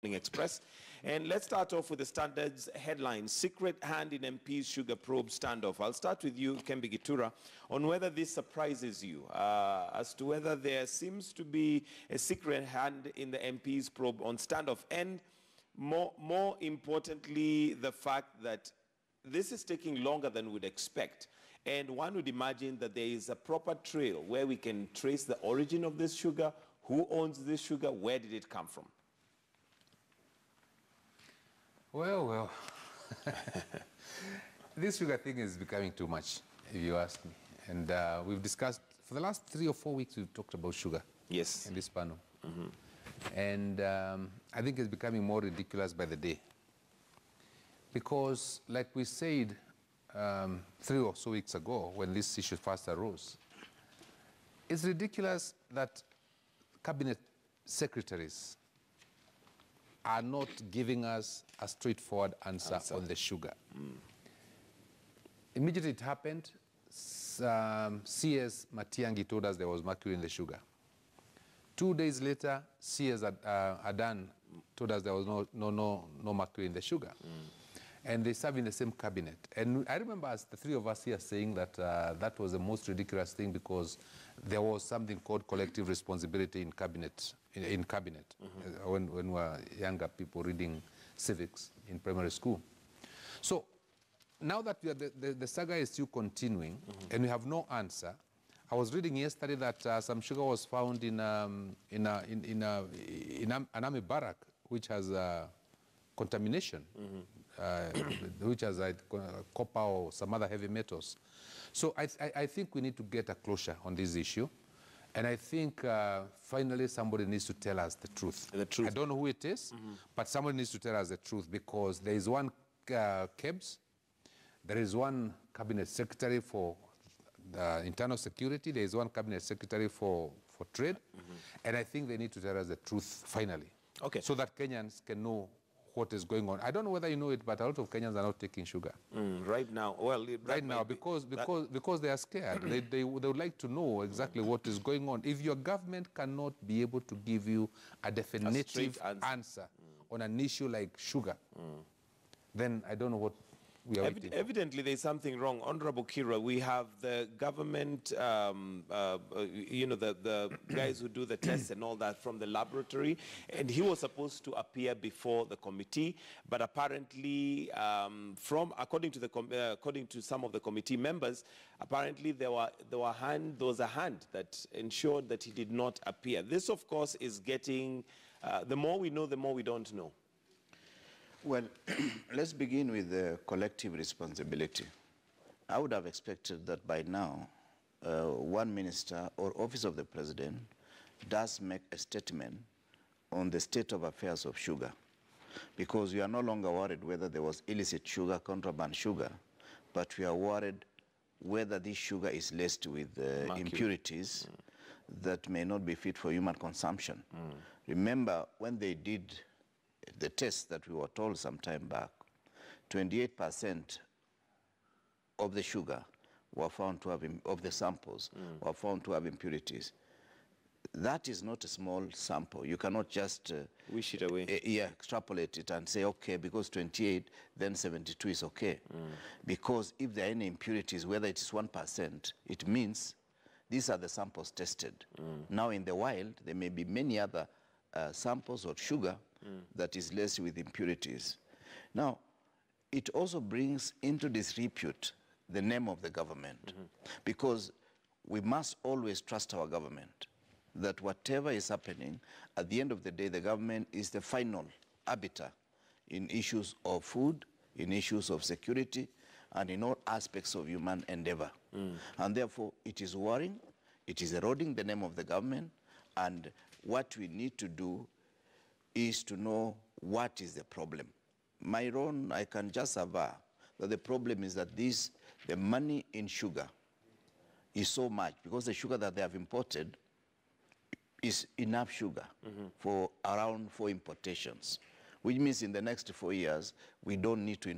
Express. And let's start off with the Standard's headline, Secret Hand in MP's Sugar Probe Standoff. I'll start with you, Kembi Gitura, on whether this surprises you, as to whether there seems to be a secret hand in the MP's probe on standoff, and more importantly, the fact that this is taking longer than we'd expect. And one would imagine that there is a proper trail where we can trace the origin of this sugar, who owns this sugar, where did it come from? Well, this sugar thing is becoming too much, if you ask me. And we've discussed, for the last 3 or 4 weeks, we've talked about sugar. Yes. In this panel. And I think it's becoming more ridiculous by the day. Because, like we said 3 or so weeks ago, when this issue first arose, it's ridiculous that cabinet secretaries are not giving us a straightforward answer on the sugar. Immediately it happened, CS Matiang'i told us there was mercury in the sugar. 2 days later, CS Adan told us there was no mercury in the sugar. And they serve in the same cabinet. And I remember as the three of us here saying that that was the most ridiculous thing, because there was something called collective responsibility in cabinet, when we were younger people reading civics in primary school. So now that the saga is still continuing and we have no answer, I was reading yesterday that some sugar was found in an army barrack which has contamination, which has copper or some other heavy metals. So I think we need to get a closure on this issue. And I think finally somebody needs to tell us the truth. The truth. I don't know who it is, but somebody needs to tell us the truth, because there is one KEBS, there is one cabinet secretary for the internal security, there is one cabinet secretary for trade, and I think they need to tell us the truth finally. Okay. So that Kenyans can know what is going on. I don't know whether you know it, but a lot of Kenyans are not taking sugar. Right now, well, right now, because they are scared. they would like to know exactly what is going on. If your government cannot be able to give you a definitive answer on an issue like sugar, then I don't know what we are waiting for. Evidently, there's something wrong. Honorable Kira, we have the government, you know, the guys who do the tests and all that from the laboratory, and he was supposed to appear before the committee, but apparently, according to some of the committee members, apparently there was a hand that ensured that he did not appear. This, of course, is getting, the more we know, the more we don't know. Well, let's begin with the collective responsibility. I would have expected that by now, one minister or office of the president does make a statement on the state of affairs of sugar, because we are no longer worried whether there was illicit sugar, contraband sugar, but we are worried whether this sugar is laced with impurities that may not be fit for human consumption. Remember, when they did the test that we were told some time back, 28% of the sugar were found to have, of the samples, were found to have impurities. That is not a small sample. You cannot just wish it away. Extrapolate it and say, okay, because 28, then 72 is okay. Because if there are any impurities, whether it is 1%, it means these are the samples tested. Now in the wild, there may be many other samples of sugar that is laced with impurities. Now, it also brings into disrepute the name of the government, because we must always trust our government, that whatever is happening, at the end of the day, the government is the final arbiter in issues of food, in issues of security, and in all aspects of human endeavor. And therefore, it is worrying, it is eroding the name of the government, and what we need to do is to know what is the problem. My own, I can just aver that the problem is that the money in sugar is so much, because the sugar that they have imported is enough sugar for around 4 importations, which means in the next 4 years, we don't need to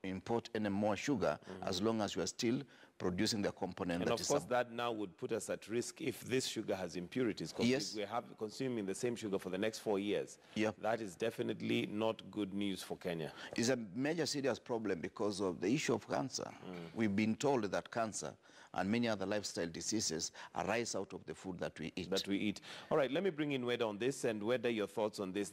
import any more sugar as long as we are still producing the component And that of is course, that now would put us at risk if this sugar has impurities. Because Yes. if we're consuming the same sugar for the next 4 years, Yep. that is definitely not good news for Kenya. It's a major serious problem because of the issue of cancer. We've been told that cancer and many other lifestyle diseases arise out of the food that we eat. All right, let me bring in Weda on this, and Weda, your thoughts on this.